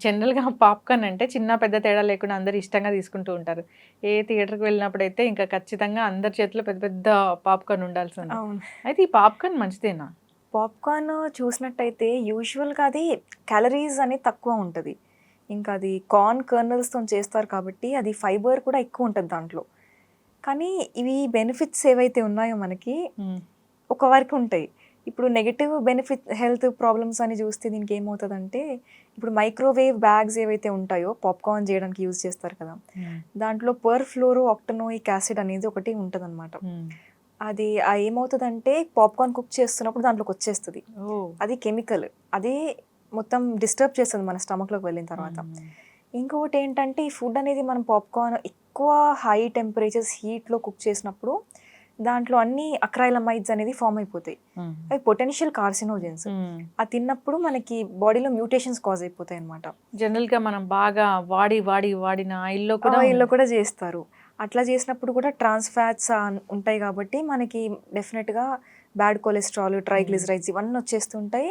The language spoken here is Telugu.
జనరల్‌గా పాప్‌కార్న్ అంటే చిన్న, పెద్ద తేడా లేకుండా అందరూ ఇష్టంగా తీసుకుంటూ ఉంటారు. ఏ థియేటర్‌కి వెళ్ళినప్పుడైతే ఇంకా ఖచ్చితంగా అందరి చేతిలో పెద్ద పెద్ద పాప్‌కార్న్ ఉండాల్సిందే. అవును. అయితే ఈ పాప్‌కార్న్ మంచిదేనా? పాప్‌కార్న్ చూసినట్టయితే యూజువల్‌గా అది క్యాలరీస్ అనేది తక్కువ ఉంటది. ఇంకా అది కార్న్ కర్నల్స్‌తోని చేస్తారు కాబట్టి అది ఫైబర్ కూడా ఎక్కువ ఉంటది దాంట్లో. కానీ ఇవి బెనిఫిట్స్ ఏవైతే ఉన్నాయో మనకి హ్మ్. ఒక వరకు ఉంటాయి. ఇప్పుడు నెగెటివ్ బెనిఫిట్ హెల్త్ ప్రాబ్లమ్స్ అని చూస్తే దీనికి ఏమవుతదంటే, ఇప్పుడు మైక్రోవేవ్ బ్యాగ్స్ ఏవైతే ఉంటాయో పాప్‌కార్న్ చేయడానికి యూజ్ చేస్తారు కదా! హ్మ్. దాంట్లో పర్‌ఫ్లోరో ఆక్టనోయిక్ యాసిడ్ అనేది ఒకటి ఉంటదనమాట. హ్మ్. అది ఏమవుతదంటే పాప్‌కార్న్ కుక్ చేస్తున్నప్పుడు దాంట్లోకొచ్చేస్తది. ఓహ్! అది కెమికల్. అది మొత్తం డిస్టర్బ్ చేస్తది మన స్టమక్‌లోకి వెళ్ళిన తర్వాత. హ్మ్. ఇంకొకటేంటంటే ఈ ఫుడ్ అనేది మనం పాప్‌కార్న్ ఎక్కువ హై టెంపరేచర్స్ హీట్‌లో కుక్ చేసినప్పుడు దాంట్లో అన్ని అక్రైలమైడ్స్ అనేది ఫార్మ్ అయిపోతాయి. హ్మ్. అవి పొటెన్షియల్ కార్సినోజెన్స్. హ్మ్. అది తిన్నప్పుడు మనకి బాడీలో మ్యూటేషన్స్ కాజ్ అయిపోతాయన్నమాట. జనరల్‌గా మనం బాగా వాడిన ఆయిల్‌లో కూడా ఆయిల్‌లో కూడా జేస్తారు. అట్లా చేసినప్పుడు కూడా ట్రాన్స్ ఫ్యాట్స్ ఉంటాయి కాబట్టి మనకి డెఫినిట్‌గా బ్యాడ్ కొలెస్ట్రాల్, హ్మ్. ట్రైగ్లిజరైడ్స్ ఇవన్నీ వచ్చేస్తుంటాయి.